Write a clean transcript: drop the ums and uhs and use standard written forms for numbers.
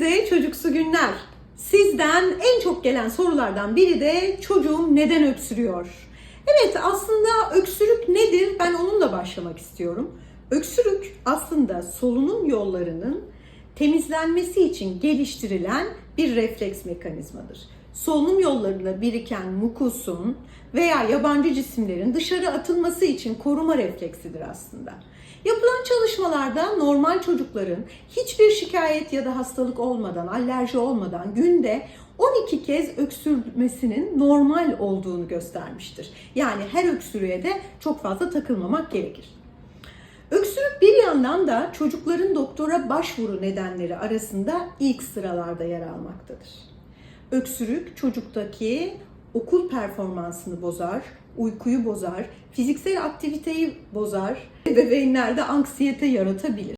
Herkese çocuksu günler. Sizden en çok gelen sorulardan biri de çocuğum neden öksürüyor? Evet, aslında öksürük nedir? Ben onunla başlamak istiyorum. Öksürük aslında solunum yollarının temizlenmesi için geliştirilen bir refleks mekanizmadır. Solunum yollarında biriken mukusun veya yabancı cisimlerin dışarı atılması için koruma refleksidir aslında. Yapılan çalışmalarda normal çocukların hiçbir şikayet ya da hastalık olmadan, alerji olmadan günde 12 kez öksürmesinin normal olduğunu göstermiştir. Yani her öksürüğe de çok fazla takılmamak gerekir. Öksürük bir yandan da çocukların doktora başvuru nedenleri arasında ilk sıralarda yer almaktadır. Öksürük çocuktaki okul performansını bozar, uykuyu bozar, fiziksel aktiviteyi bozar, ebeveynlerde anksiyete yaratabilir.